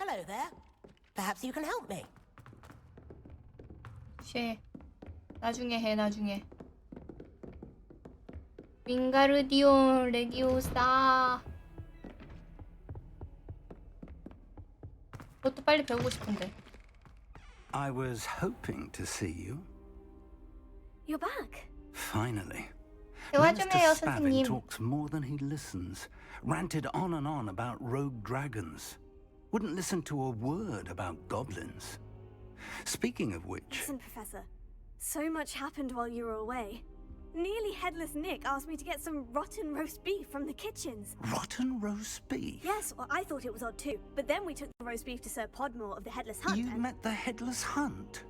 Hello there. Perhaps you can help me. 쉐. 나중에 해, 나중에. 윙가르디온 레기오사. 그것도 빨리 배우고 싶은데. I was hoping to see you. You're back. Finally. 대화 좀 해요, Minister Spavin 선생님. talks more than he listens. Ranted on and on about rogue dragons. Wouldn't listen to a word about goblins. Speaking of which... Listen, Professor. So much happened while you were away. Nearly Headless Nick asked me to get some rotten roast beef from the kitchens. Rotten roast beef? Yes, well, I thought it was odd too. But then we took the roast beef to Sir Podmore of the Headless Hunt. You and... met the Headless Hunt?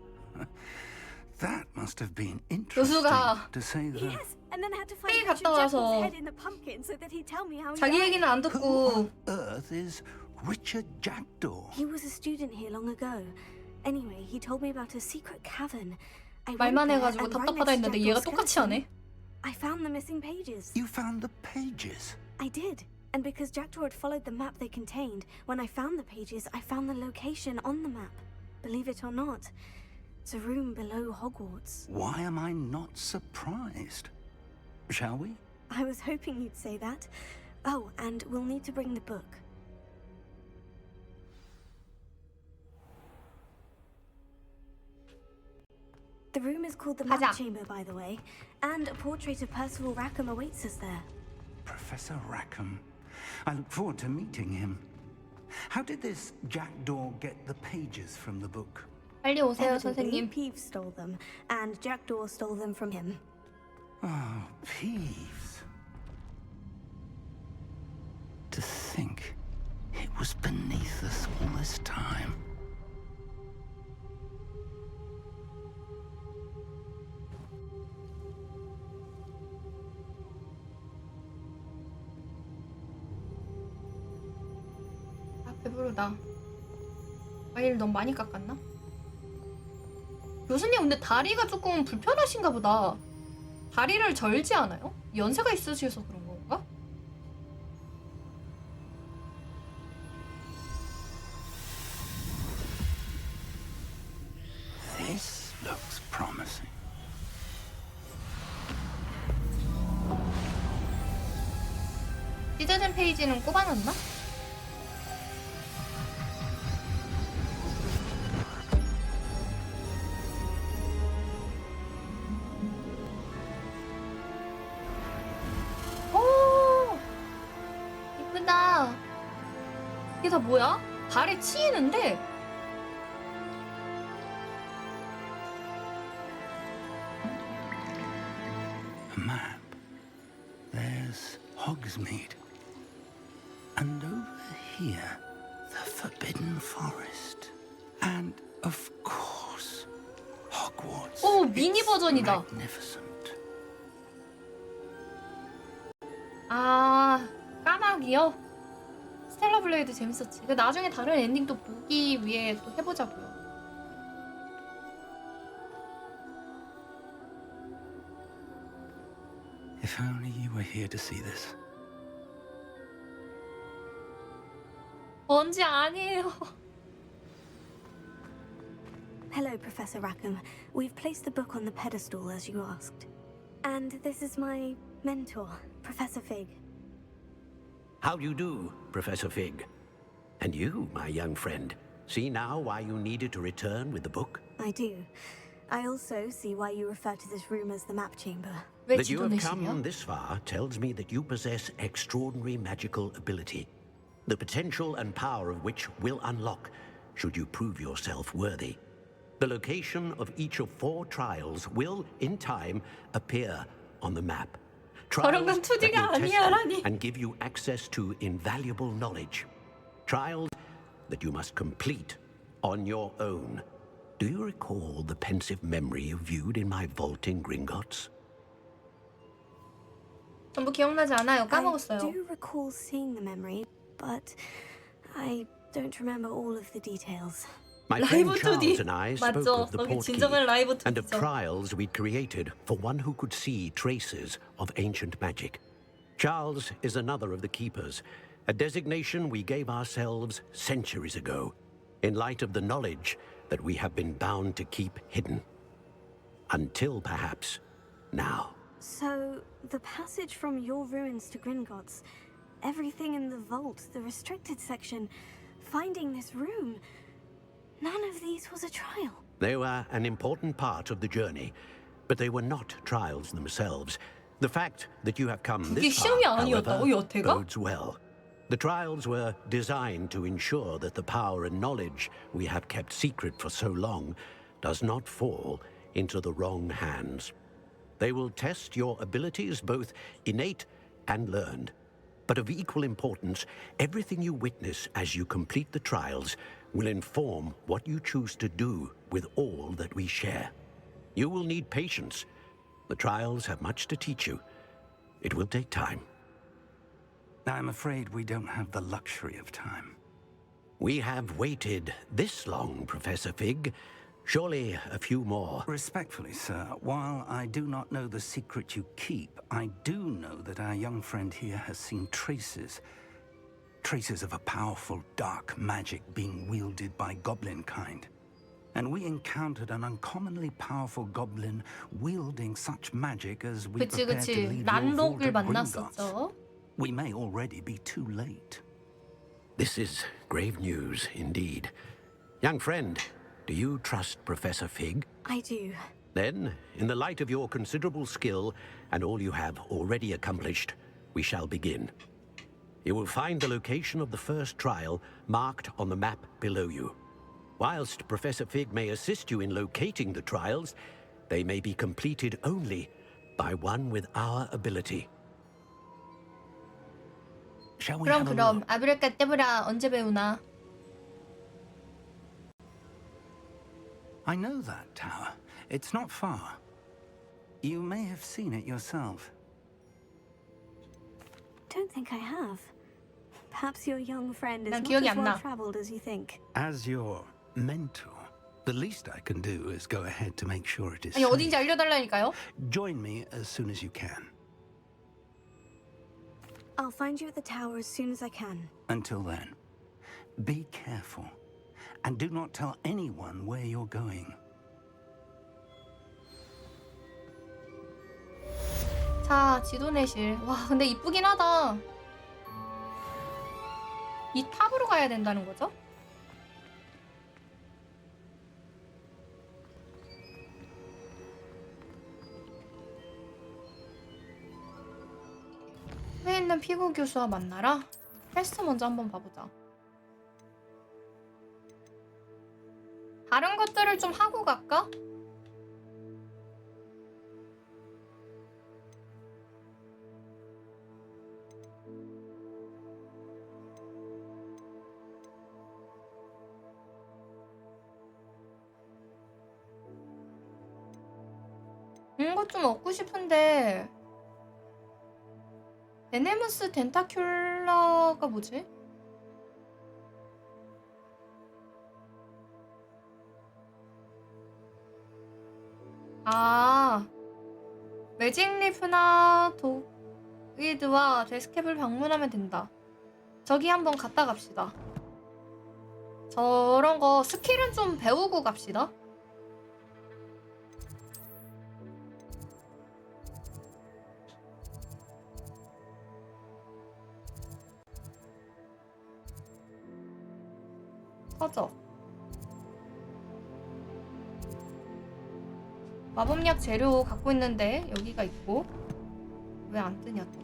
That must have been interesting, 교수가 to say the... Yes, and then I had to find 회의 Richard 갔다 Jekyll's 와서 head in the pumpkin so that he'd tell me how he 자기 died. 얘기는 안 Who 듣고 on earth is Richard Jackdaw? He was a student here long ago. Anyway, he told me about a secret cavern. I went 말만 there, 해가지고 and right 답답하다 next to 했는데 얘가 Jackdaw's 똑같이 skeleton, 하네. I found the missing pages. You found the pages? I did. And because Jackdaw had followed the map they contained, when I found the pages, I found the location on the map. Believe it or not, it's a room below Hogwarts. Why am I not surprised? Shall we? I was hoping you'd say that. Oh, and we'll need to bring the book. The room is called the 가자. Map Chamber, by the way, and a portrait of Percival Rackham awaits us there. Professor Rackham. I look forward to meeting him. How did this Jackdaw get the pages from the book? 빨리 오세요, Evidently, 선생님. Peeves stole them, and Jackdaw stole them from him. Oh, Peeves. To think it was beneath us all this time. 아, 배부르다. 과일 너무 많이 깎았나? 교수님 근데 다리가 조금 불편하신가 보다. 다리를 절지 않아요? 연세가 있으셔서 그런 건가? This looks promising. 찢어진 페이지는 꼽아놨나? 오! 이쁘다. 이게 다 뭐야? 발에 치이는데? A map. There's Hogsmeade. And over here, the Forbidden Forest. And, of course, Hogwarts. 오, 미니 It's 버전이다. magnificent. 아, 까마귀요? 스텔라 블레이드 재밌었지. 그 나중에 다른 엔딩도 보기 위해 또 해보자고요. If only you were here to see this. 뭔지 아니에요. Hello, Professor Rackham. We've placed the book on the pedestal as you asked. And this is my mentor, Professor Fig. How do you do, Professor Fig? And you, my young friend, see now why you needed to return with the book? I do. I also see why you refer to this room as the Map Chamber. 왜 That you have come 지도내시냐? this far tells me that you possess extraordinary magical ability, the potential and power of which will unlock should you prove yourself worthy. The location of each of 4 trials will, in time, appear on the map. 저런 건 Trials that 투지가 will test you 아니야라니. and give you access to invaluable knowledge. Trials that you must complete on your own. Do you recall the pensive memory you viewed in my vault in Gringotts? 전부 기억나지 않아요. I 까먹었어요. do recall seeing the memory, but I don't remember all of the details. My friend 라이브 Charles 2D. and I spoke 맞죠? of the 거기 portkey 진정한 라이브 and of 2D죠. trials we'd created for one who could see traces of ancient magic. Charles is another of the keepers, a designation we gave ourselves centuries ago. in light of the knowledge that we have been bound to keep hidden. Until perhaps now. So, the passage from your ruins to Gringotts, everything in the vault, the restricted section, finding this room, none of these was a trial. They were an important part of the journey, but they were not trials themselves. The fact that you have come 그게 this far, 시험이 아니었다고, however, 여태가? bodes well. The trials were designed to ensure that the power and knowledge we have kept secret for so long does not fall into the wrong hands. They will test your abilities, both innate and learned. But of equal importance, everything you witness as you complete the trials will inform what you choose to do with all that we share. You will need patience. The trials have much to teach you. It will take time. I'm afraid we don't have the luxury of time. We have waited this long, Professor Fig. Surely a few more. Respectfully, sir, while I do not know the secret you keep, I do know that our young friend here has seen traces of a powerful dark magic being wielded by goblin kind. And we encountered an uncommonly powerful goblin wielding such magic as we 그치 prepared to 그치 leave your vault 란록을 at Gringotts. 만났었죠. We may already be too late. This is grave news indeed. Young friend, do you trust Professor Fig? I do. Then, in the light of your considerable skill and all you have already accomplished, we shall begin. You will find the location of the first trial marked on the map below you. Whilst Professor Fig may assist you in locating the trials, they may be completed only by one with our ability. Shall we have a look? 아브라카다브라 언제 배우나? I know that tower. It's not far. You may have seen it yourself. Don't think I have. Perhaps your young friend is 난 not 기억이 as 안 나. well-traveled as you think. As your mentor, the least I can do is go ahead to make sure it is 아니 어딘지 safe. 알려달라니까요. Join me as soon as you can. I'll find you at the tower as soon as I can. Until then, be careful. And do not tell anyone where you're going. 자, 지도내실. 와, 근데 이쁘긴 하다. 이 탑으로 가야 된다는 거죠? 왜 있는 피구 교수와 만나라? 퀘스트 먼저 한번 봐보자. 다른 것들을 좀 하고 갈까? 이거 좀 얻고 싶은데 베네무스 덴타큘라가 뭐지? 아, 매직리프나 도이드와 데스캡을 방문하면 된다. 저기 한번 갔다 갑시다. 저런 거 스킬은 좀 배우고 갑시다. 터져. 마법약 재료 갖고 있는데 여기가 있고 왜 안 뜨냐 또.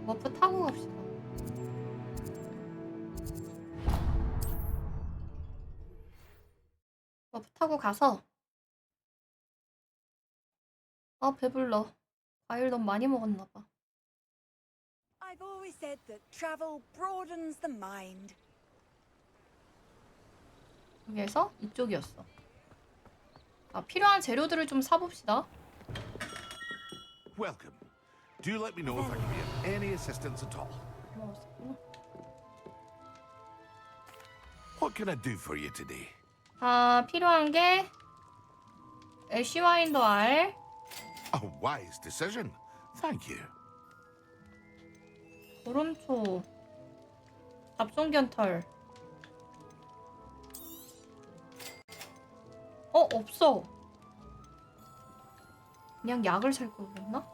머프 타고 갑시다. 머프 타고 가서 아 배불러. 과일 너무 많이 먹었나 봐. I've always said that travel broadens the mind. 여기에서 이쪽이었어. 아, 필요한 재료들을 좀 사봅시다. Welcome. Do let me know if I can be of any assistance at all. 먹었었구나. What can I do for you today? 아, 필요한 게 애쉬와인도 알, A wise decision. Thank you. 도름초, 잡종견털, 없어. 그냥 약을 살 걸 그랬나?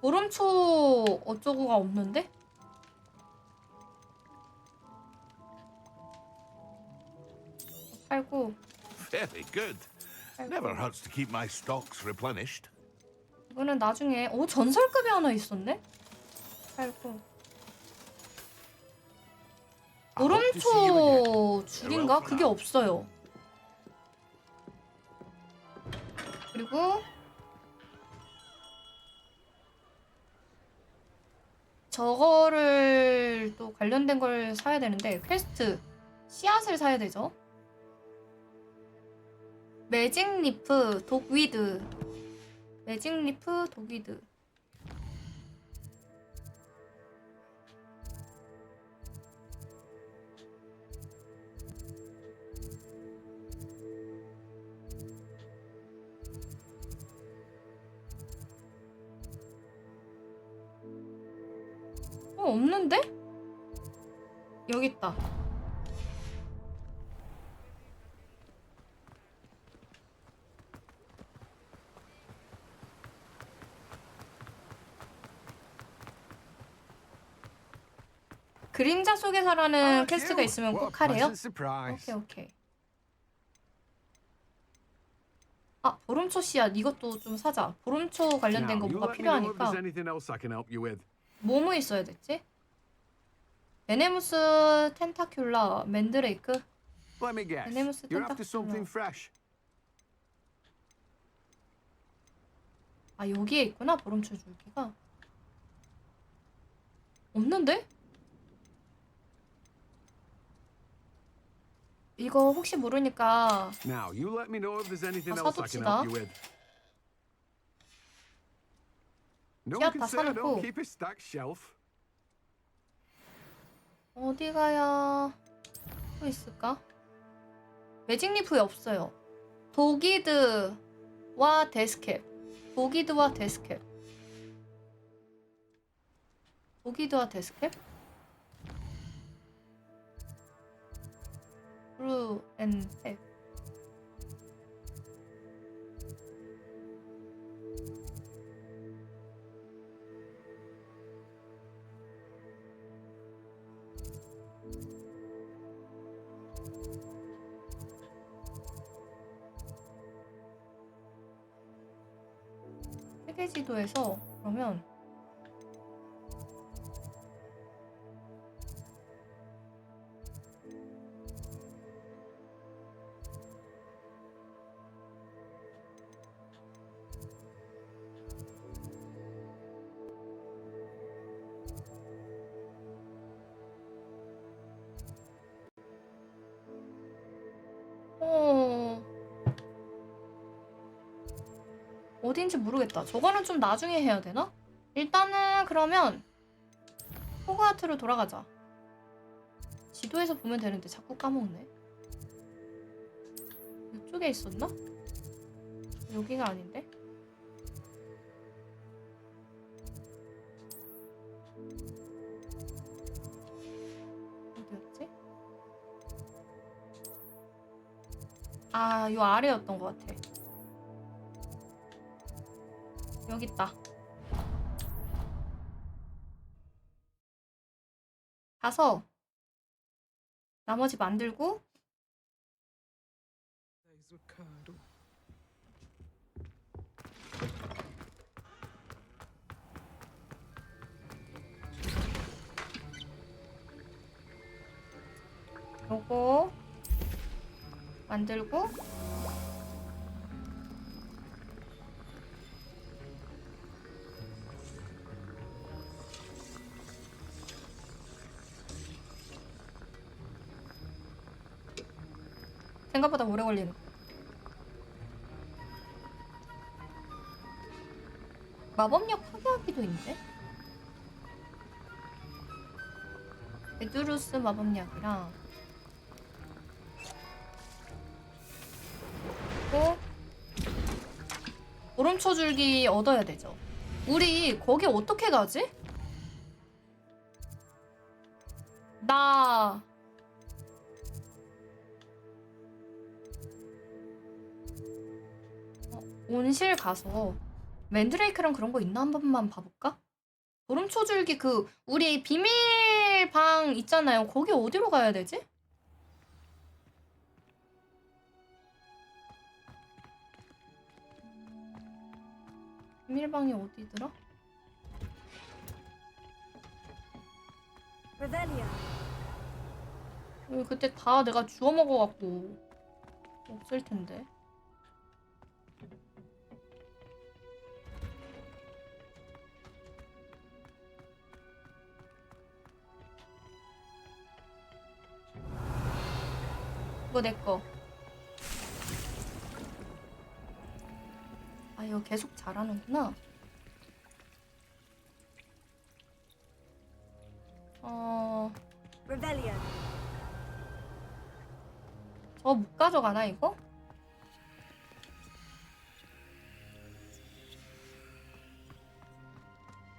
보름초 어쩌고가 없는데? 팔고 Very good. Never hurts to keep my stocks replenished. 이거는 나중에 전설급이 하나 있었네? 팔고 I hope to see you again. 보름초 줄인가? 그게 없어요. 그리고 저거를 또 관련된 걸 사야 되는데 퀘스트 씨앗을 사야 되죠. 매직리프 독위드 매직리프 독위드 없는데? 여기 있다. 그림자 속에서라는 퀘스트가 있으면 꼭 하래요? 오케이. 아, 보름초 씨앗 이것도 좀 사자. 보름초 관련된 거 뭐가 필요하니까. 뭐뭐 있어야 됐지? 베네무스 텐타큘라 맨드레이크. 베네무스 텐타큘라. 아, 여기에 있구나 보름초 줄기가. 없는데? 이거 혹시 모르니까 사둡시다. 씨앗 다 사놓고 어디 가야 또 있을까? 매직리프에 없어요. 도기드와 데스캡. 도기드와 데스캡. 브루 앤 팩. 세계 지도에서 그러면 어딘지 모르겠다. 저거는 좀 나중에 해야 되나? 일단은 그러면 호그와트로 돌아가자. 지도에서 보면 되는데 자꾸 까먹네. 이쪽에 있었나? 여기가 아닌데? 어디였지? 아, 요 아래였던 것 같아. 여기 있다. 가서 나머지 만들고 요거 만들고 생각보다 오래 걸리는. 마법력 파괴하기도 있는데? 베드루스 마법약이랑 그리고 보름초 줄기 얻어야 되죠. 우리 거기 어떻게 가지? 나 온실 가서 맨드레이크랑 그런 거 있나 한 번만 봐볼까? 보름초줄기 그 우리 비밀방 있잖아요. 거기 어디로 가야 되지? 비밀방이 어디더라? Revelia. 여기 그때 다 내가 주워 먹어갖고 없을 텐데. 이거 내 거. 아, 이거 계속 잘하는구나. Revelia. 저 못 가져가나 이거? 못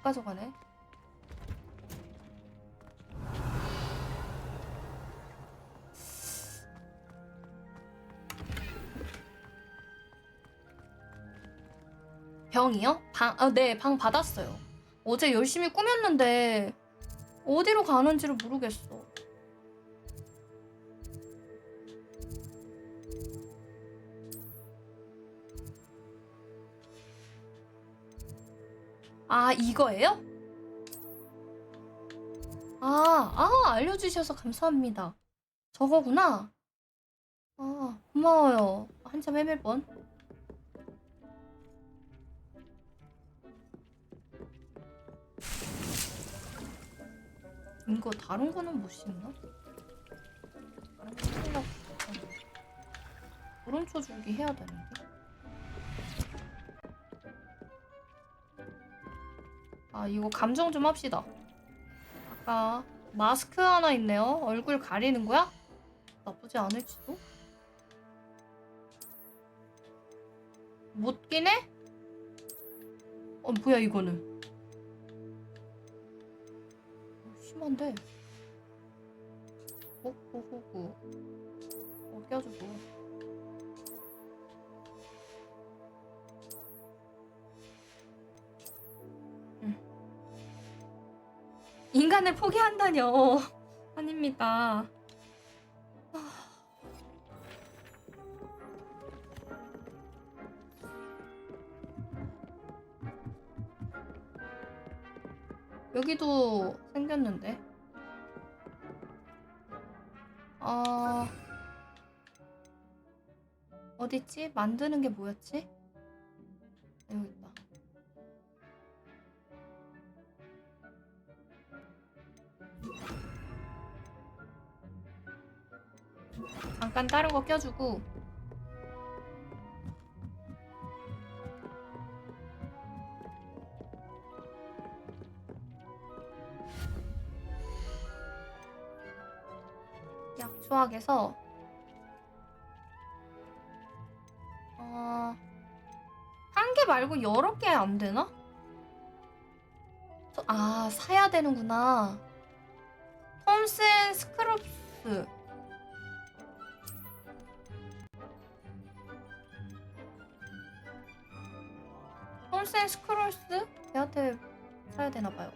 가져가네. 병이요? 네, 방 받았어요. 어제 열심히 꾸몄는데 어디로 가는지를 모르겠어. 아, 이거예요? 알려주셔서 감사합니다. 저거구나. 아, 고마워요. 한참 헤맬 뻔. 이거 다른 거는 못 씹나? 다른 거 쓰려고 오른쪽 줄기 해야 되는데. 아, 이거 감정 좀 합시다. 아까 마스크 하나 있네요. 얼굴 가리는 거야? 나쁘지 않을지도? 못 끼네? 뭐야 이거는. 심한데. 호호호호. 껴주고. 인간을 포기한다뇨. 아닙니다. 여기도 생겼는데. 어딨지? 만드는 게 뭐였지? 여기 있다. 잠깐 다른 거 껴주고. 약초학에서 한 개 말고 여러 개 안 되나? 사야 되는구나. 톰슨 스크럽스. 톰슨 스크럽스? 걔한테 사야 되나봐요.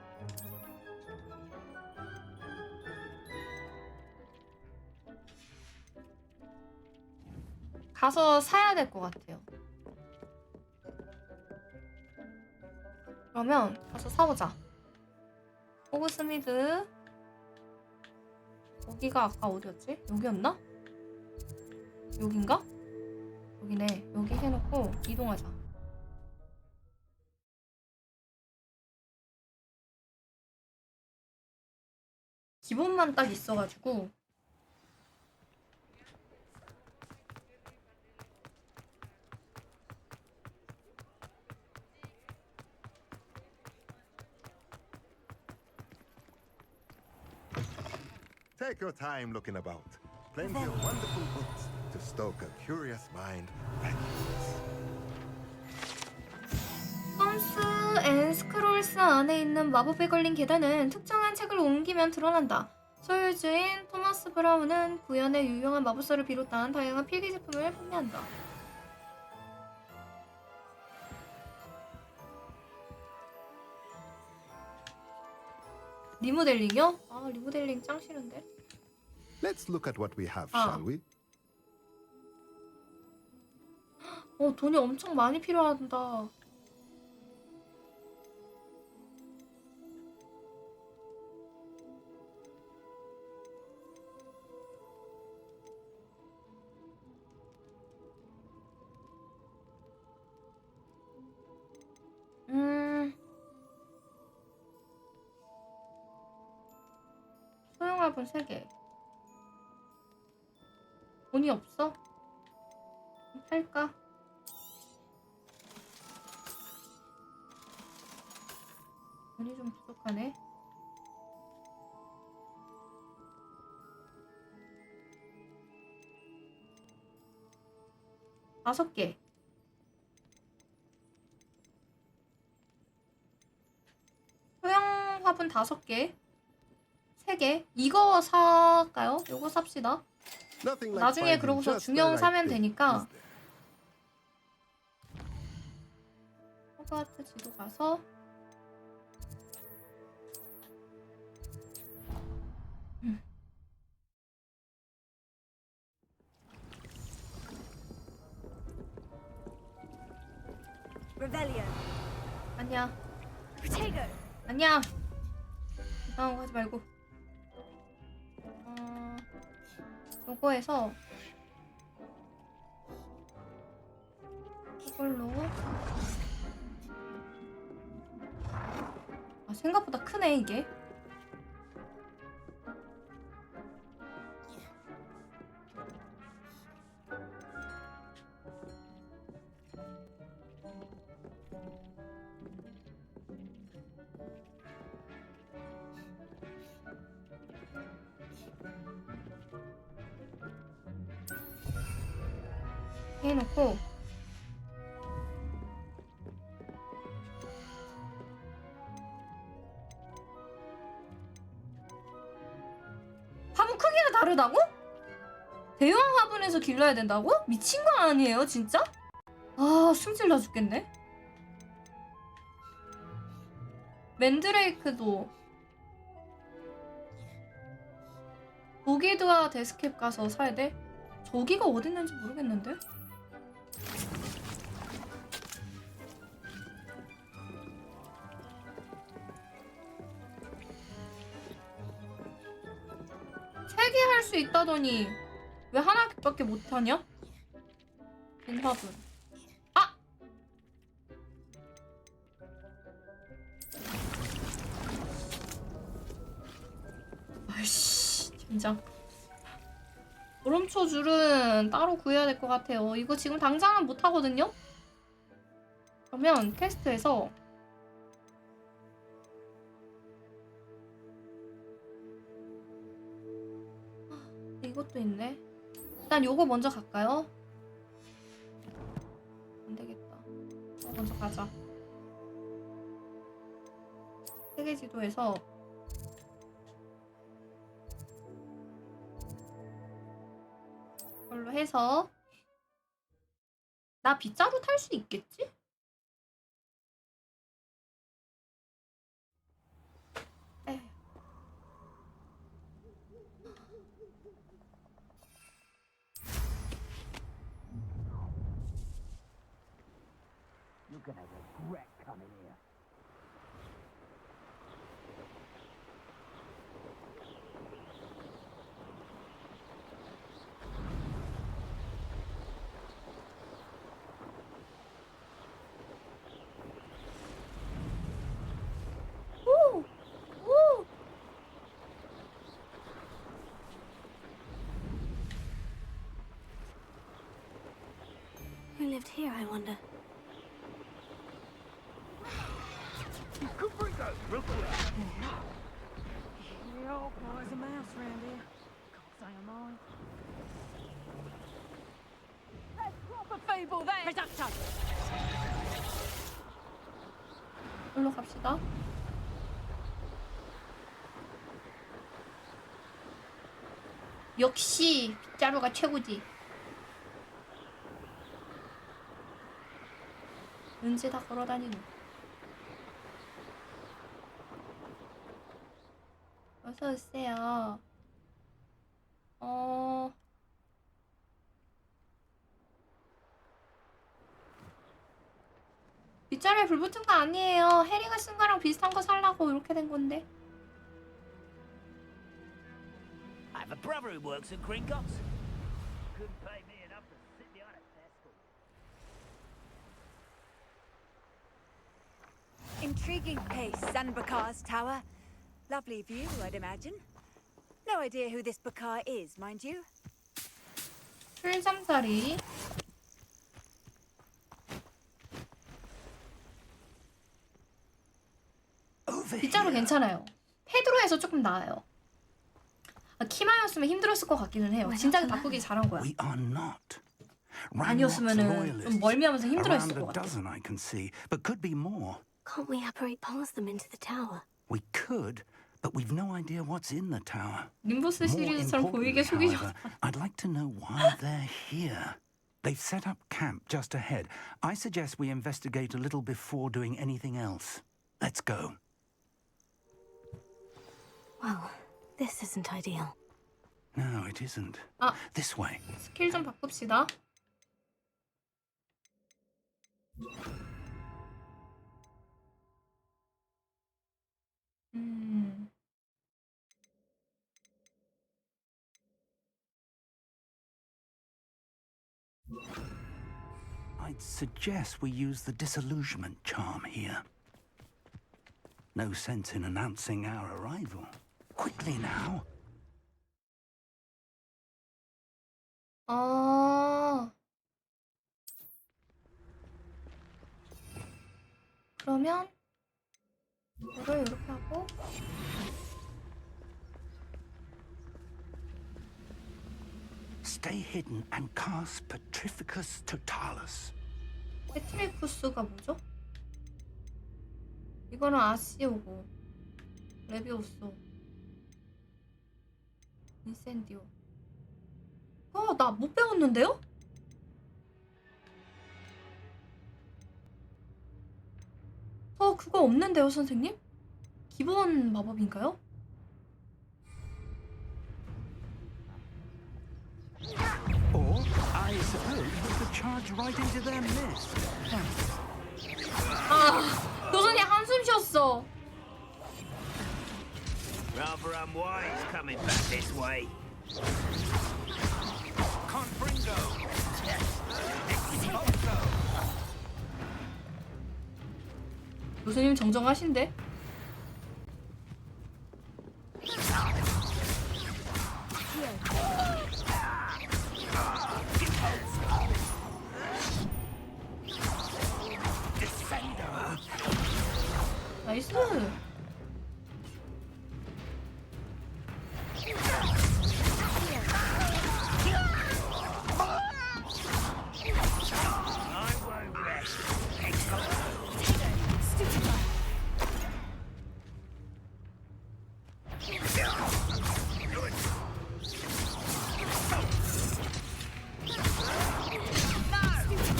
가서 사야 될 것 같아요. 그러면 가서 사보자. 호그스미드. 여기가 아까 어디였지? 여기였나? 여긴가? 여기네. 여기 해놓고 이동하자. 기본만 딱 있어가지고. Take your time looking about. Plenty of wonderful books to stoke a curious mind like yours. 톰스 앤 호그와트 안에 있는 마법에 걸린 계단은 특정한 책을 옮기면 드러난다. 소유주인 토마스 브라운은 구현의 유용한 마법서를 비롯한 다양한 필기 제품을 판매한다. 리모델링이요? 아, 리모델링 짱 싫은데. Let's look at what we have, Ah. shall we? 돈이 엄청 많이 필요하다. 소형화분 3개. 돈이 없어? 팔까? 돈이 좀 부족하네. 다섯 개. 소형 화분 5개. 3개. 이거 살까요? 이거 삽시다. Nothing like 나중에 finding 그러고서 just the 중형 right 사면 thing, 되니까. is there? 호그와트 지도 가서 Revelio. 아니야. Protego. 아니야. 이상한 거 하지 말고. 요거에서 이걸로. 아, 생각보다 크네 이게. 해놓고 화분 크기가 다르다고? 대형 화분에서 길러야 된다고? 미친 거 아니에요 진짜? 아 승질나 죽겠네. 맨드레이크도 보기드와 데스캡 가서 사야 돼? 저기가 어디 있는지 모르겠는데? 세 개 할 수 있다더니 왜 하나밖에 못하냐? 빈 화분. 아! 아이씨 진짜. 보름초줄은 따로 구해야 될 것 같아요. 이거 지금 당장은 못하거든요? 그러면 퀘스트에서 이것도 있네. 일단 요거 먼저 갈까요? 안되겠다. 먼저 가자. 세계지도에서 이걸로 해서 나 빗자루 탈 수 있겠지? 에휴. You're gonna regret coming here. 오! 오! Who lived here, I wonder? Yeah, oh, there's a mouse around here. Can't say I'm mine. That's proper feeble, there! Reducto! 일로 갑시다. 역시 빗자루가 최고지. 언제 다 걸어다니노. 어서 오세요. 빗자루에 불 붙은 거 아니에요. 해리가 쓴 거랑 비슷한 거 살라고 이렇게 된 건데. I have a brother who works at Gringotts. Couldn't pay me enough to sit behind a desk. Intriguing place, Sanbakar's tower. Lovely view, I'd imagine. No idea who this Bakar is, mind you. 풀잠자리. 빗자루 괜찮아요. 패드로에서 조금 나아요. 키마였으면 힘들었을 것 같기는 해요. 진작에 바꾸기 잘한 거야. We are not. 아니었으면은 좀 멀미하면서 힘들어했을 것 같아. dozen I can see, but could be more. Can't we apparate past them into the tower? We could, but we've no idea what's in the tower. 님보스 More 시리즈처럼 보이게 importantly, 속이셔. however, I'd like to know why they're here. They've set up camp just ahead. I suggest we investigate a little before doing anything else. Let's go. Well, this isn't ideal. No, it isn't. 아, This way. 스킬 좀 바꿉시다. I'd suggest we use the disillusionment charm here. No sense in announcing our arrival. Quickly now. 그러면 이걸 이렇게 하고 Stay hidden and cast Petrificus Totalis. 페트리쿠스가 뭐죠? 이거는 아시오고 레비오스 인센디오. 나 못 배웠는데요? 그거 없는데요, 선생님? 기본 마법인가요? Or, I suppose we could charge right into their midst. 교수님 한숨 쉬었어. Rather unwise coming back this way. Confringo! 교수님 정정하신데? 나이스.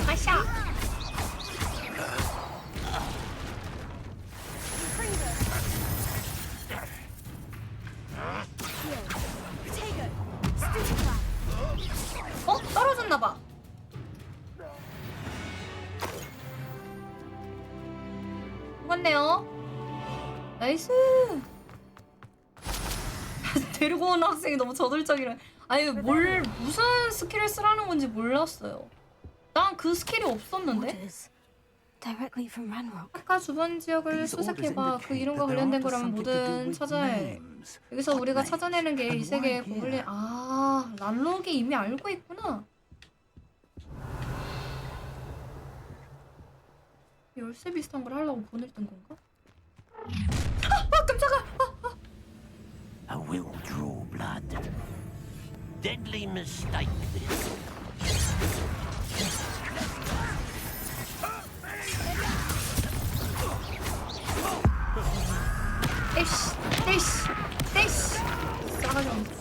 아샤. 떨어졌나봐. 죽었네요. 나이스. 데리고 온 학생이 너무 저돌적이래. 아니 무슨 스킬을 쓰라는 건지 몰랐어요. 난 그 스킬이 없었는데. Orders directly from Ranrock. 아까 주변 지역을 수색해봐. 그 이름과 관련된 거라면 뭐든 찾아야 해. 여기서 우리가 찾아내는 게 이 세계의 고블린. 란록이 이미 알고 있구나. 열쇠 비슷한 걸 하려고 보냈던 건가? 깜짝아! I will draw blood. Deadly mistake this. 에이씨. 싸가지 없네.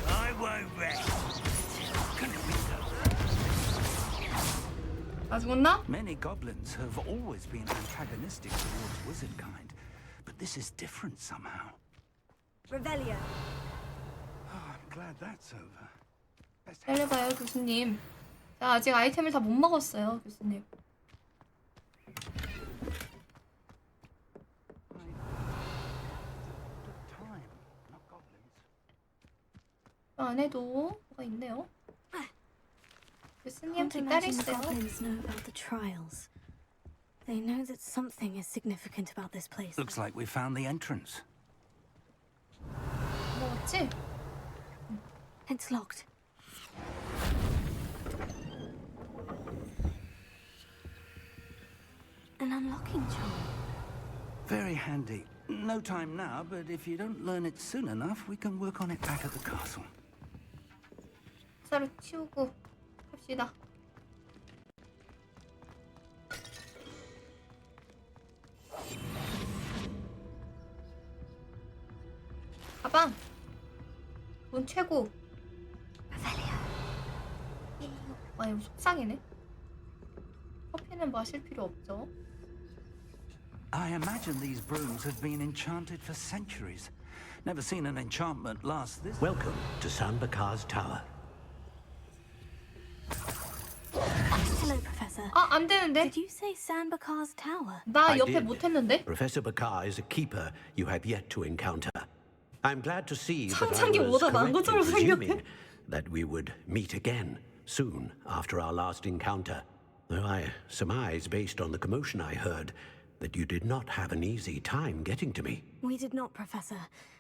I won't rest. 다 죽었나? Many goblins have always been antagonistic towards wizard kind, but this is different somehow. Revelio. Oh, I'm glad that's over. 기다려봐요, 교수님. 자, 아직 아이템을 다 못 먹었어요, 교수님. Time, not goblins. 저 안에도 뭐가 있네요. 교수님 Can't imagine the 기다리세요. goblins know about the trials. They know that something is significant about this place. Looks like we found the entrance. 먹었지? It's locked. An unlocking charm. Very handy. No time now, but if you don't learn it soon enough, we can work on it back at the castle. 사로 치우고 갑시다. 가방. 돈 최고. 아 이거 속상이네. 커피는 마실 필요 없죠. I imagine these brooms have been enchanted for centuries. Never seen an enchantment last this. Welcome to Sanbakar's Tower. Hello, Professor. 아, 안 되는데? Did you say Sanbakar's Tower? 나 I 옆에 did. 못 했는데? Professor Bakar is a keeper you have yet to encounter. I'm glad to see that I 성장기 was 보다 나은 correct in 것처럼 presuming 생겼네. that we would meet again soon after our last encounter. Though I surmise, based on the commotion I heard, that you did not have an easy time getting to me. We did not, Professor.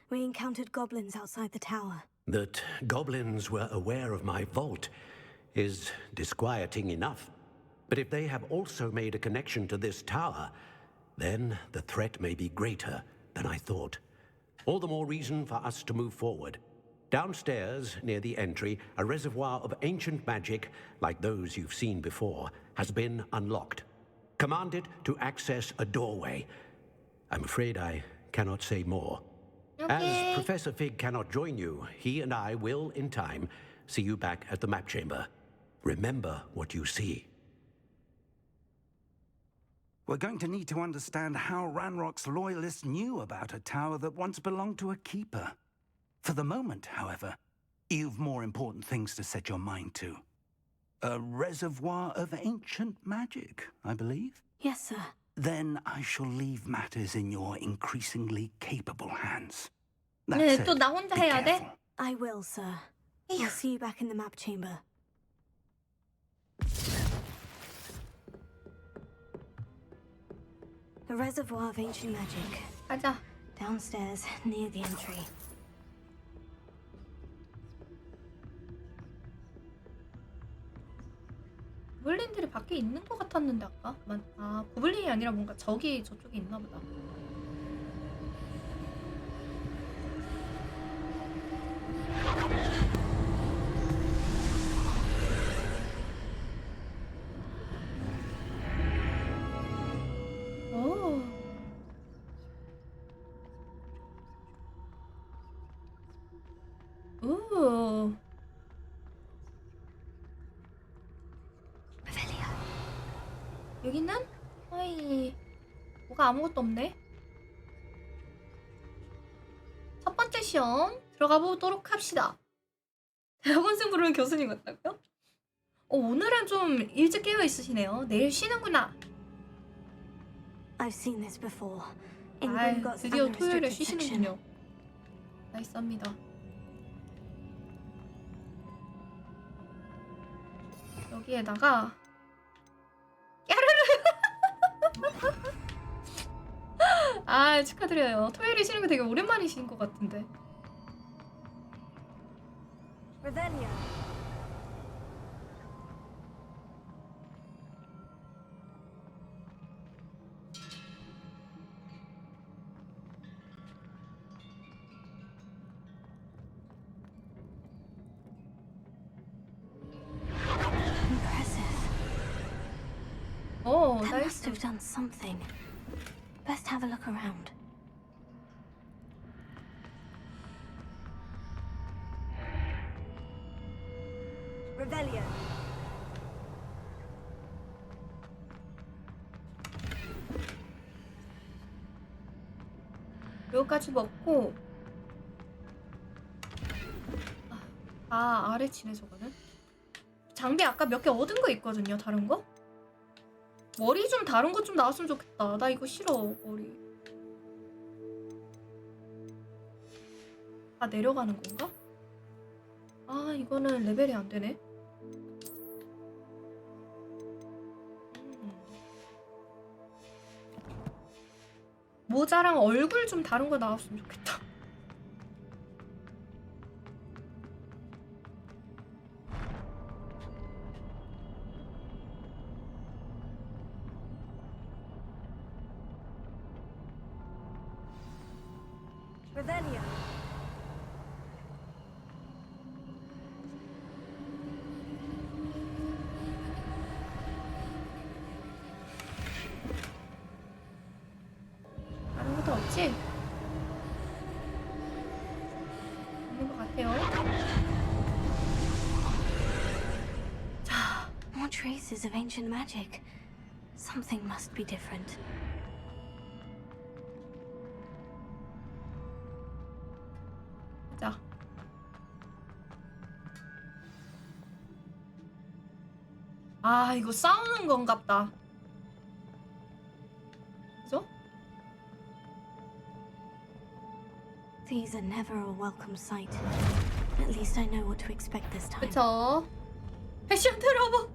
We encountered goblins outside the tower. That goblins were aware of my vault is disquieting enough. But if they have also made a connection to this tower, then the threat may be greater than I thought. All the more reason for us to move forward. Downstairs, near the entry, a reservoir of ancient magic, like those you've seen before, has been unlocked. Command it to access a doorway. I'm afraid I cannot say more. As Professor Fig cannot join you, he and I will, in time, see you back at the map chamber. Remember what you see. We're going to need to understand how Ranrock's loyalists knew about a tower that once belonged to a keeper. For the moment, however, you've more important things to set your mind to. A reservoir of ancient magic, I believe. Yes, sir. Then I shall leave matters in your increasingly capable hands. 네, That 또 said, 나 혼자 be 해야 돼? careful. I will, sir. I'll see you back in the map chamber. A reservoir of ancient magic. 가자. Downstairs, near the entry. 고블린들이 밖에 있는 것 같았는데 아까? 아, 고블린이 아니라 뭔가 적이 저쪽에 있나 보다. 오. 오. 여기는? 어이, 뭐가 아무것도 없네. 첫 번째 시험 들어가 보도록 합시다. 대학원생 부르는 교수님 같다고요? 오늘은 좀 일찍 깨어 있으시네요. 내일 쉬는구나. I've seen this before. In 아, Gringotts 드디어 토요일에 unrestricted section. 쉬시는군요. 나이스합니다. 여기에다가 아 축하드려요. 토요일에 쉬는 거 되게 오랜만이신 것 같은데. Revelio. must have done something. Best have a look around. Rebellion. 여기까지 먹고 아래 치네 저거는. 장비 아까 몇 개 얻은 거 있거든요. 다른 거? 머리 좀 다른 거 좀 나왔으면 좋겠다. 나 이거 싫어. 머리 다 내려가는 건가? 아 이거는 레벨이 안 되네. 모자랑 얼굴 좀 다른 거 나왔으면 좋겠다. Rebellion. 다른 것도 없지? 있는 것 같아요. 자, More traces of ancient magic. Something must be different. 자. 아, 이거 싸우는 건갑다. 그죠? These are never a welcome sight. At least I know what to expect this time. 그쵸? 패션 트러블.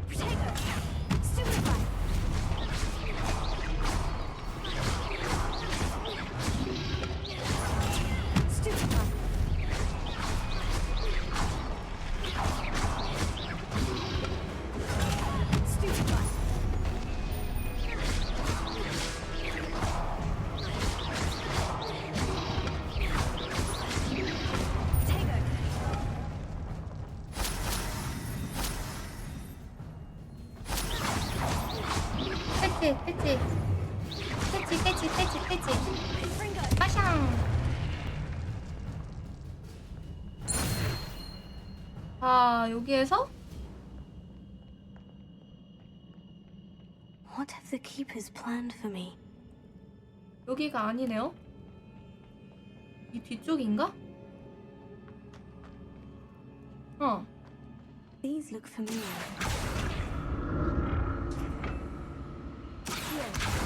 Protego. Stupefy. Stupefy. Stupefy. Protego. 패치. 빠샹. 아, 여기에서 What have the keepers planned for me? 여기가 아니네요. 이 뒤쪽인가? These look familiar.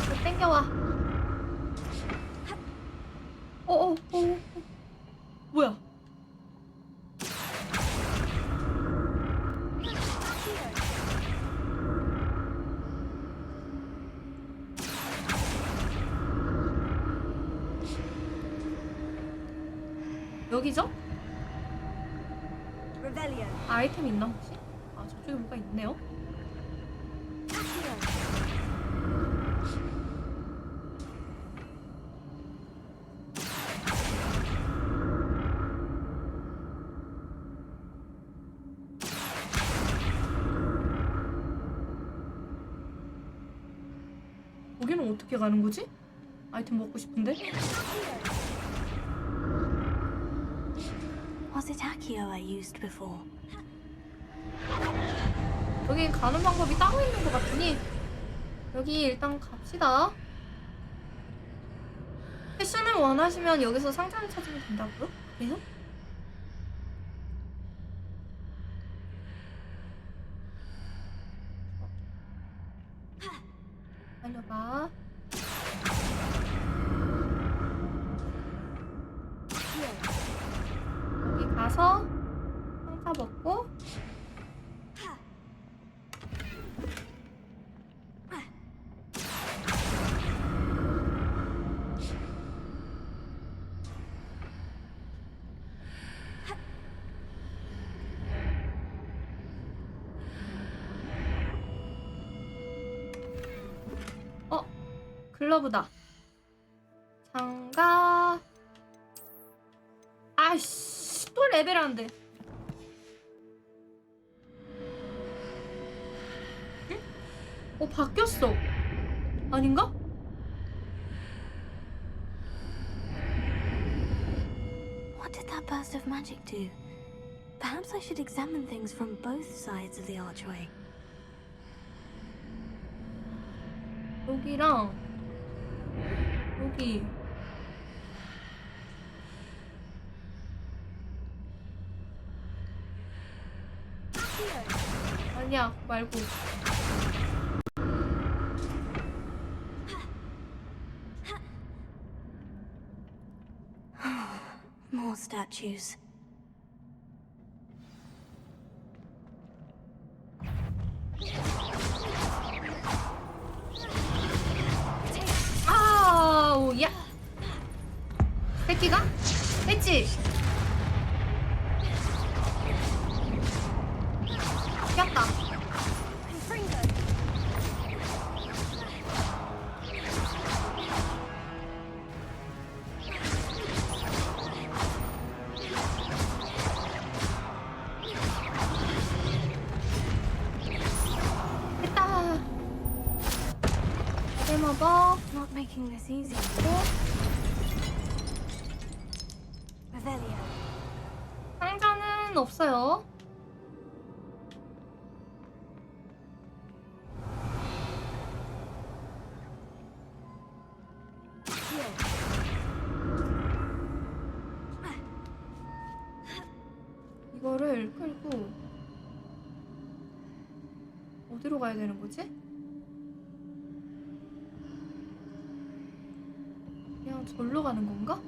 이거 땡겨와. 뭐야? 여기죠? Rebellion. 아이템 있나 혹시? 아 저쪽에 뭐가 있네요. 거기는 어떻게 가는 거지? 아이템 먹고 싶은데? Was it Accio I used before? 여기 가는 방법이 따로 있는 것 같으니 여기 일단 갑시다. 패션을 원하시면 여기서 상자를 찾으면 된다고요? 그래요? 달려봐. 여기 가서 상자 먹고 글러브다. 장갑. 아이씨, 또 레벨 안 돼. 응? 바뀌었어. 아닌가? What did that burst of magic do? Perhaps I should examine things from both sides of the archway. 여기랑 여기 아니야 말고 More statues. 아우 야 새끼가 했지. 꼈다. 했다. 해먹어. Not making this easy. Revelio. 상자는 없어요. 이거를 끌고 어디로 가야 되는 거지? 그냥 절로 가는 건가?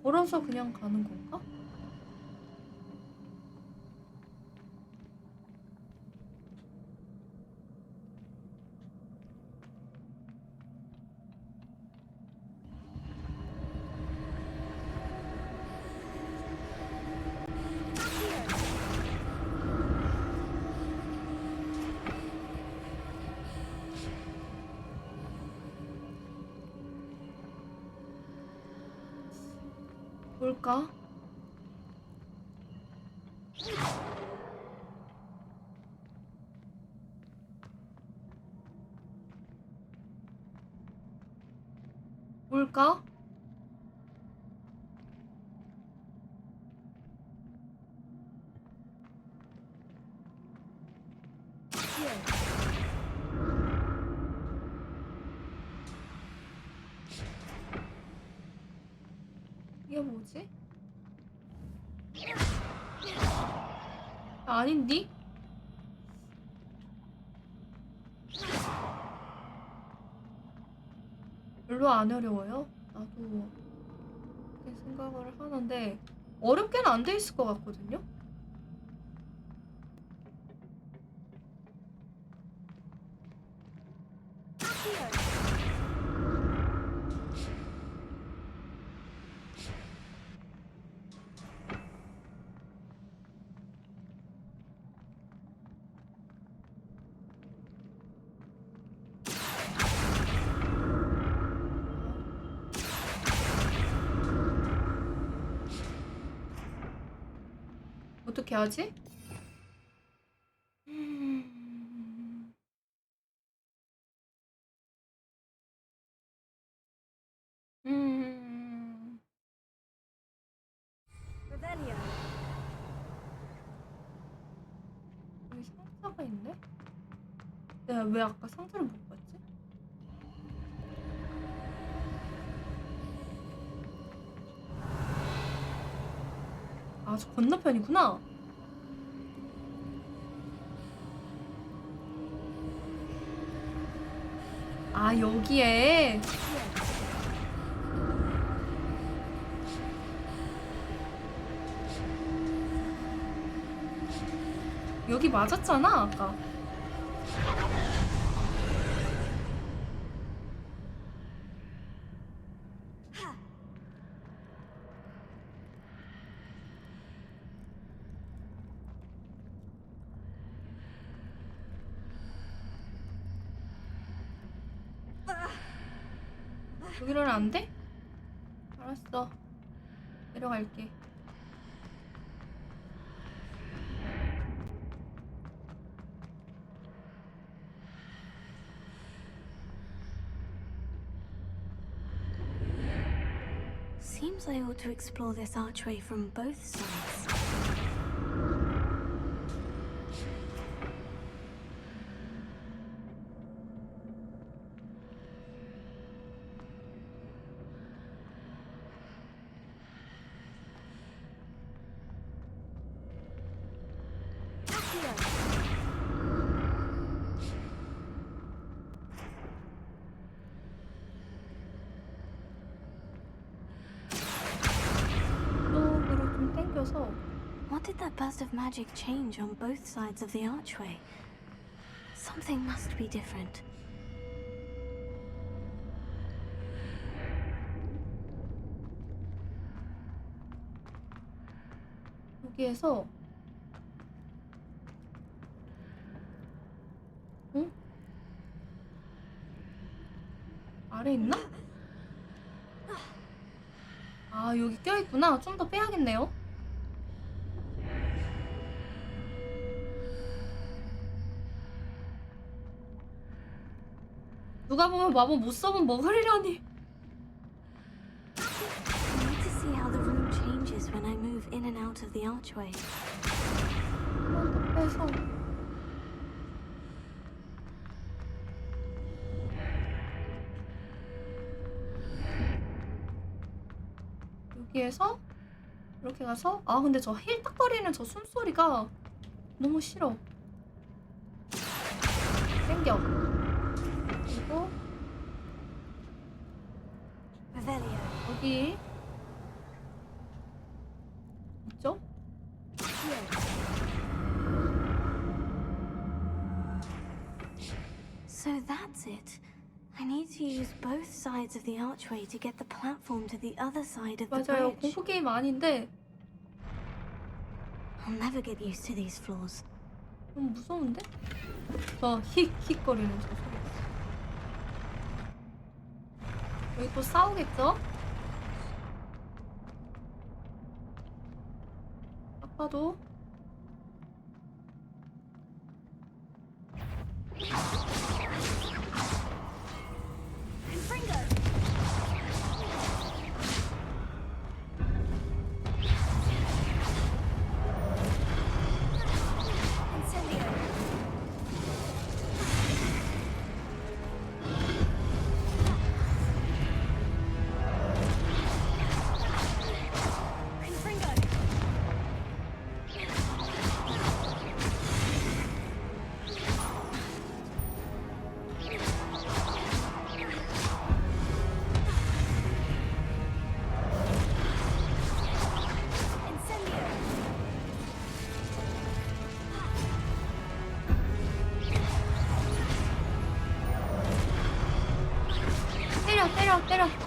걸어서 그냥 가는 건가? 뭘까? 뭘까? 이게 뭐지? 아닌디? 별로 안 어려워요? 나도 그렇게 생각을 하는데 어렵게는 안 돼 있을 것 같거든요? 어떻게 하지? Revelio. 여기 상자가 있네? 내가 왜 아까 상자를 못 봤지? 아, 저 건너편이구나. 아, 여기에. 여기 맞았잖아, 아까. 여기로는 안 돼? 알았어. 내려갈게. seems I ought to explore this archway from both sides. 쪽으로 좀 당겨서 What did that burst of magic change on both sides of the archway? Something must be different. 여기에서 응? 아래 있나? 아, 여기 껴있구나. 좀 더 빼야겠네요. 누가 보면 마법 못 써본 머글이라니. I need to see how the room changes when I move in and out of the archway. 한번 더 빼서 여기에서 이렇게 가서 아 근데 저 힐딱거리는 저 숨소리가 너무 싫어. 땡겨. 그리고 Revelio. 여기 있죠? So that's it. I need to use both sides of the archway to get the platform to the other side of the 맞아요. bridge. 공포 게임 아닌데 I'll never get used to these floors. 좀 무서운데? 저 힉힉거리는 저 소리. 여기 또 싸우겠죠? 딱 봐도 때려.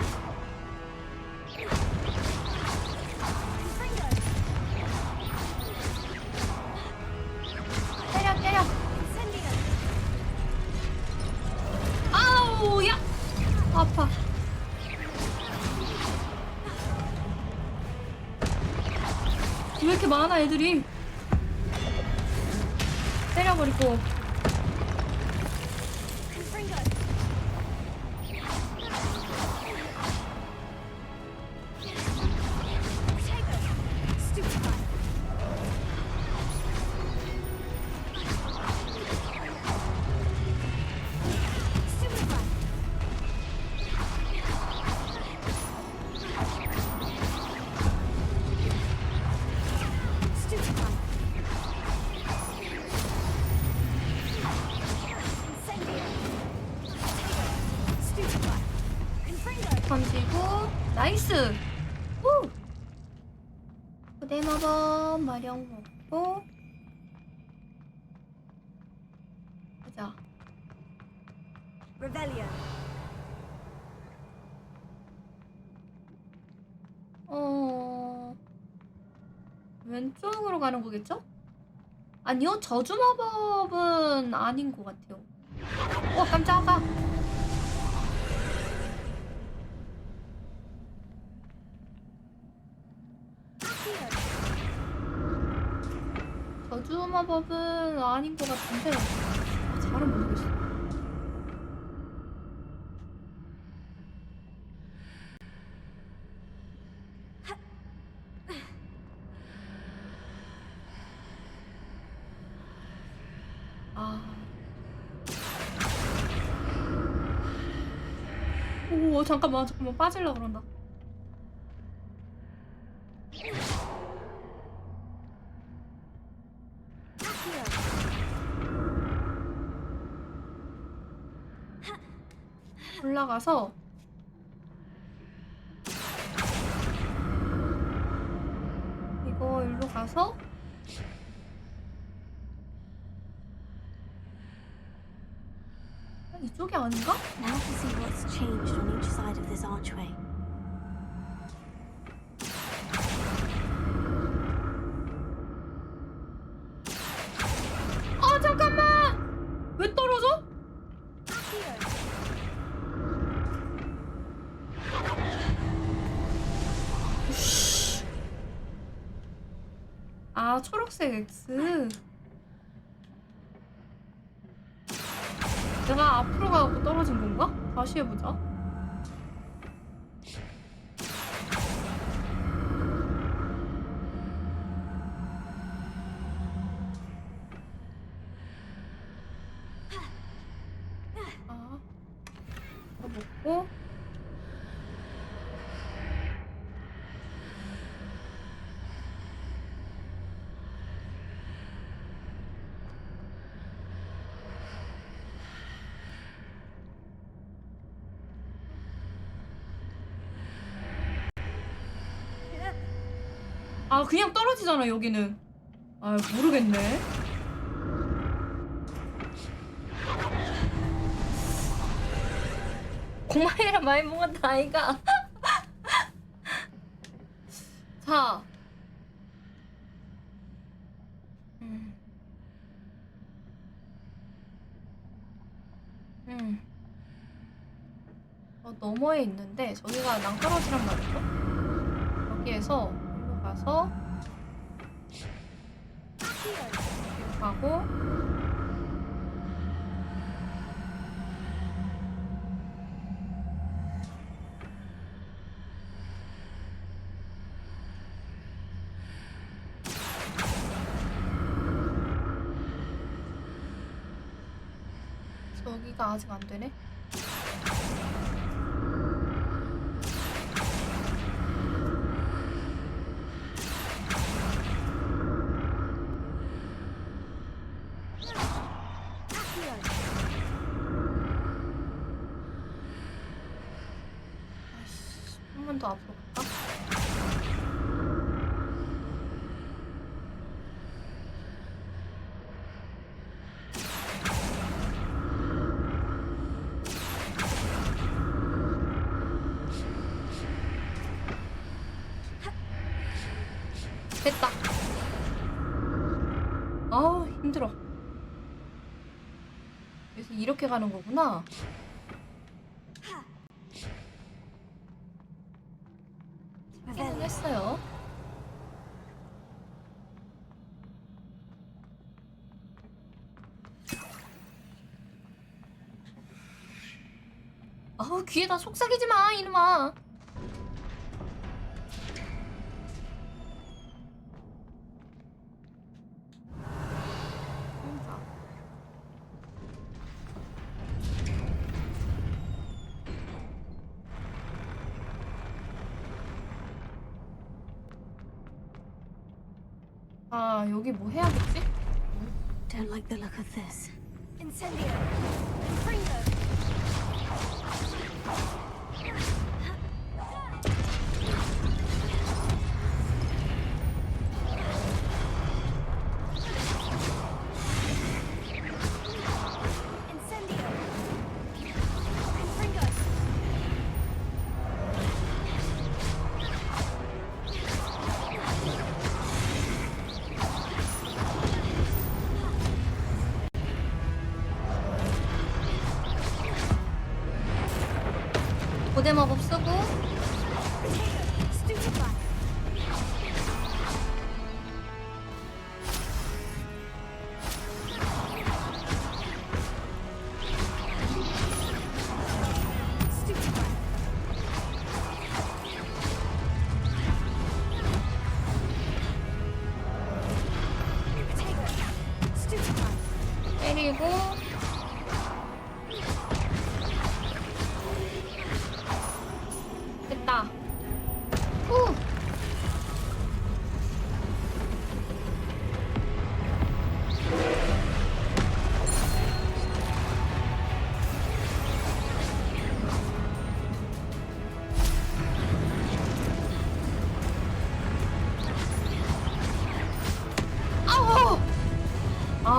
때려. 아우, 야! 아파. 왜 이렇게 많아, 애들이? 때려버리고. 던지고 나이스. 후. 부대 마법 마령 먹고 가자. Revelio. 왼쪽으로 가는 거겠죠? 아니요, 저주 마법은 아닌 것 같아요. 깜짝아. 저주 마법은 아닌 것 같은데 잘은 모르겠어. 오 잠깐만 빠질라 그런다. 올라가서 이거 일로 가서 이쪽이 아닌가? Now to see what's changed on each side of this archway. 아 잠깐만! 왜 떨어져? 우씨. 아 초록색 X. 내가 앞으로 가고 떨어진 건가? 다시 해보자. 이거 먹고 아 그냥 떨어지잖아 여기는. 아 모르겠네. 고마이라 많이 먹었다 아이가. 자 너머에 있는데 저기가 낭떠러지란 말이죠. 여기에서 일로 가서 여기로 가고 여기가 아직 안 되네. 한 번 더 앞으로 갈까? 됐다. 아우 힘들어. 그래서 이렇게 가는 거구나. 찾기는 했어요. 아우 귀에다 속삭이지 마 이놈아. 아 여기 뭐 해야겠지? Don't like the look of this. Incendio. Fringo. Incendio. Fringo. 고대 마법 쓰고 Stupefy. Stupefy. Potato. Stupefy. 때리고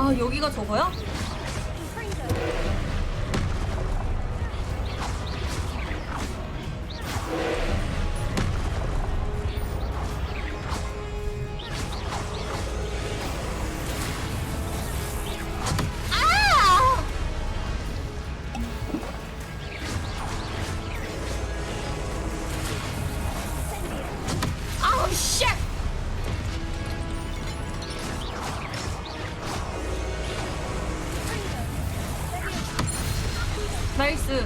아 여기가 저거야? 아우 쉣! 나이스.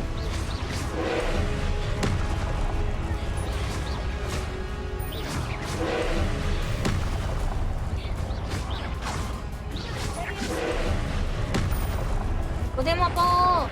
고대 먹어.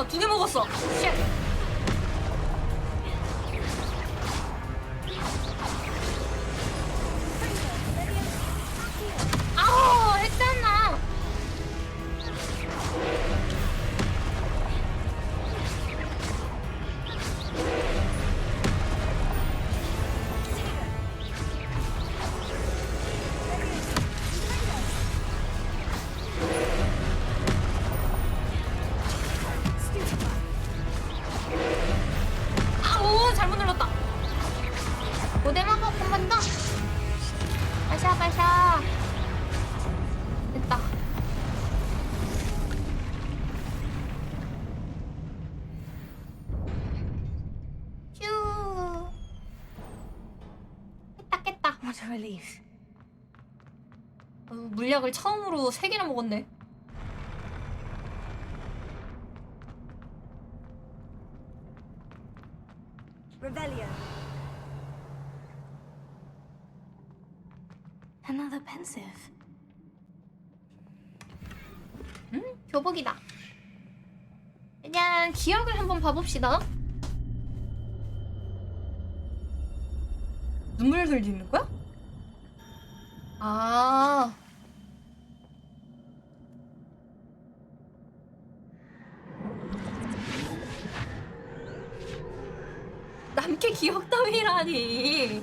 두 개 먹었어. 쉣. 아우, 했잖아. 아우, 잘못 눌렀다. 고대만 먹고 한 번 더. 마샤, 마샤. 됐다. 휴. 깼다, 깼다. What a relief. 물약을 처음으로 3개나 먹었네. Rebellion. Another pensive. 교복이다. 그냥 기억을 한번 봐봅시다. 눈물 흘리는 거야? 아. 남게 기억 따위라니.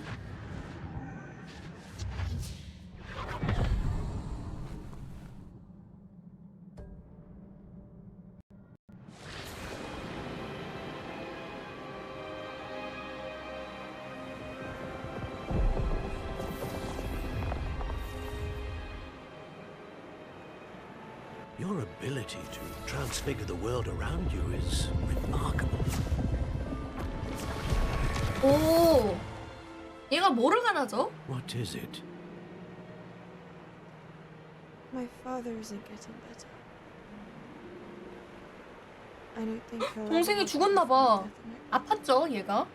Your ability to transfigure the world around you is remarkable. 오. 얘가 뭐를 가나죠? What is it? My father isn't getting better. I don't think he'll 동생이 ever 죽었나 recover 봐. from death. 아팠죠, 얘가.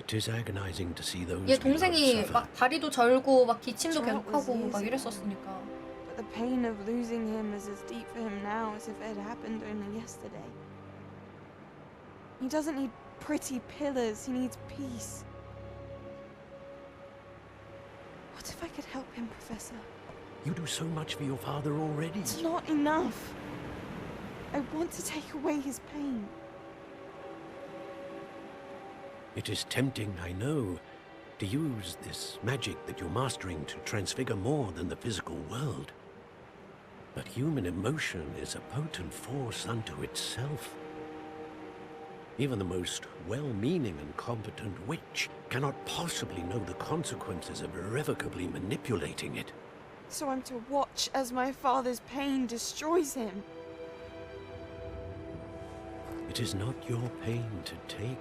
It is agonizing to see those 얘 we love 동생이 suffer. 막 다리도 절고 막 기침도 Drought was 계속하고 years 막 ago. 이랬었으니까. But the pain of losing him is as deep for him now as if it had happened only yesterday. He doesn't need pretty pillars, he needs peace. What if I could help him, Professor? You do so much for your father already. It's not enough. I want to take away his pain. It is tempting, I know, to use this magic that you're mastering to transfigure more than the physical world. But human emotion is a potent force unto itself. Even the most well-meaning and competent witch cannot possibly know the consequences of irrevocably manipulating it. So I'm to watch as my father's pain destroys him. It is not your pain to take.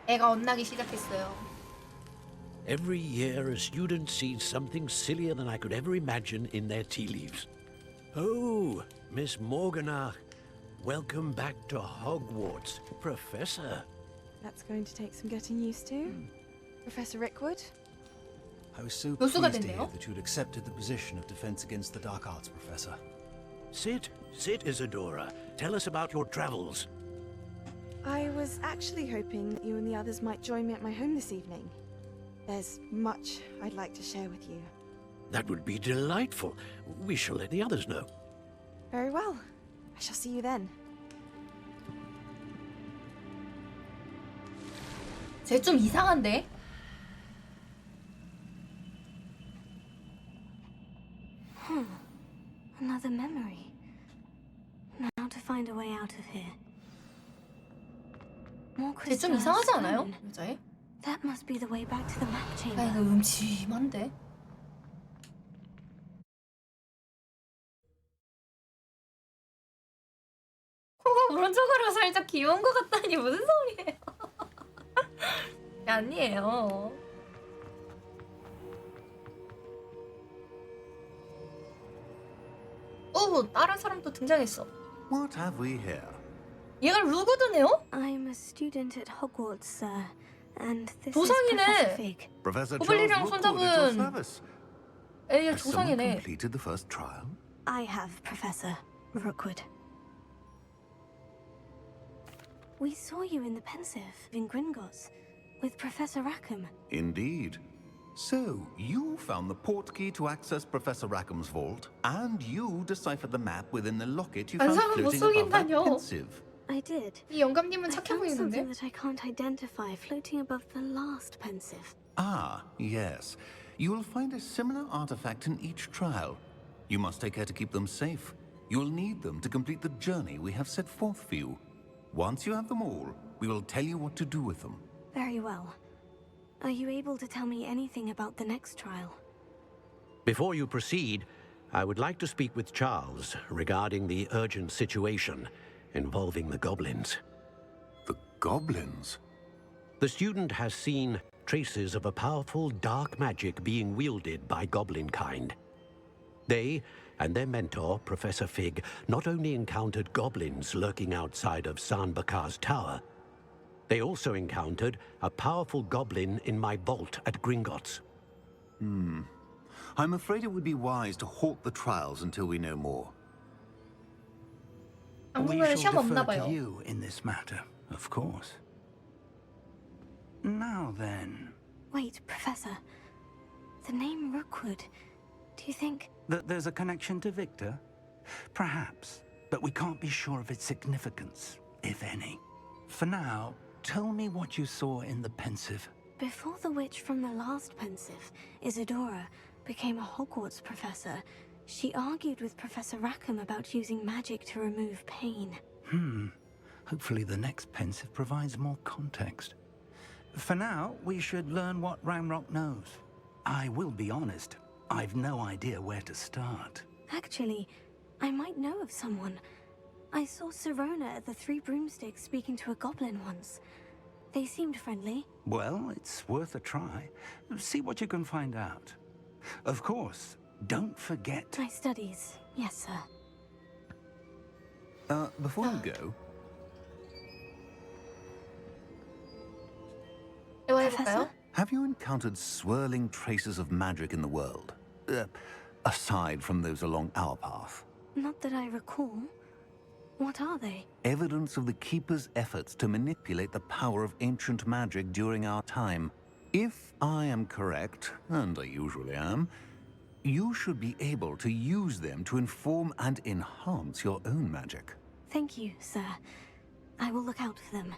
애가 엇나기 시작했어요. Every year, a student sees something sillier than I could ever imagine in their tea leaves. Oh, Miss Morganach, Welcome back to Hogwarts, Professor. That's going to take some getting used to. Professor Rickwood? I was super 교수가 pleased to hear 됐네요. that you'd accepted the position of Defense Against the Dark Arts, Professor. Sit, Isadora. Tell us about your travels. I was actually hoping that you and the others might join me at my home this evening. There's much I'd like to share with you. That would be delightful. We shall let the others know. Very well. I shall see you then. 쟤 좀 이상한데? Another memory. Now to find a way out of here. More 쟤 좀 crystalline 이상하지 않아요? stone. 여자애? That must be the way back to the map 아 chamber. 이거 음침한데? 코가 오른쪽으로 살짝 귀여운 것 같다니 무슨 소리예요? 아니에요. 오, 다른 사람도 등장했어. What have we here? 얘가 루그드네요? I'm a student at Hogwarts, sir. And this 조상이네. is Professor Fig. Professor 호블리랑 Charles Rookwood at your 손잡은 service. 얘 Has someone 조상이네. completed the first trial? I have, Professor Rookwood. We saw you in the Pensive in Gringotts with Professor Rackham. Indeed. So, you found the portkey to access Professor Rackham's vault, and you deciphered the map within the locket you found 반상은 못 floating above that 속인다뇨. pensive. I did. 이 영감님은 I 착해 found something 보이는데? that I can't identify floating above the last Pensive. Ah, yes. You will find a similar artifact in each trial. You must take care to keep them safe. You will need them to complete the journey we have set forth for you. Once you have them all, we will tell you what to do with them. Very well. Are you able to tell me anything about the next trial? Before you proceed, I would like to speak with Charles regarding the urgent situation involving the goblins. The goblins? The student has seen traces of a powerful dark magic being wielded by goblin kind. They and their mentor, Professor Fig, not only encountered goblins lurking outside of Sanbakar's tower, they also encountered a powerful goblin in my vault at Gringotts. I'm afraid it would be wise to halt the trials until we know more. We 당분간은 shall 시험 없나 defer to 봐요. you in this matter, of course. Now then, Wait, Professor. The name Rookwood. Do you think... there's a connection to Victor? Perhaps, but we can't be sure of its significance, if any. For now, tell me what you saw in the Pensive. Before the witch from the last Pensive, Isadora, became a Hogwarts professor, she argued with Professor Rackham about using magic to remove pain. Hopefully the next Pensive provides more context. For now, we should learn what Ramrock knows. I will be honest, I've no idea where to start. Actually, I might know of someone. I saw Sirona at the Three Broomsticks speaking to a goblin once. They seemed friendly. Well, it's worth a try. See what you can find out. Of course, don't forget... My studies, yes, sir. Before you go, 대화해볼까요? have you encountered swirling traces of magic in the world? Aside from those along our path. Not that I recall. What are they? Evidence of the Keeper's efforts to manipulate the power of ancient magic during our time. If I am correct, and I usually am, you should be able to use them to inform and enhance your own magic. Thank you, sir. I will look out for them.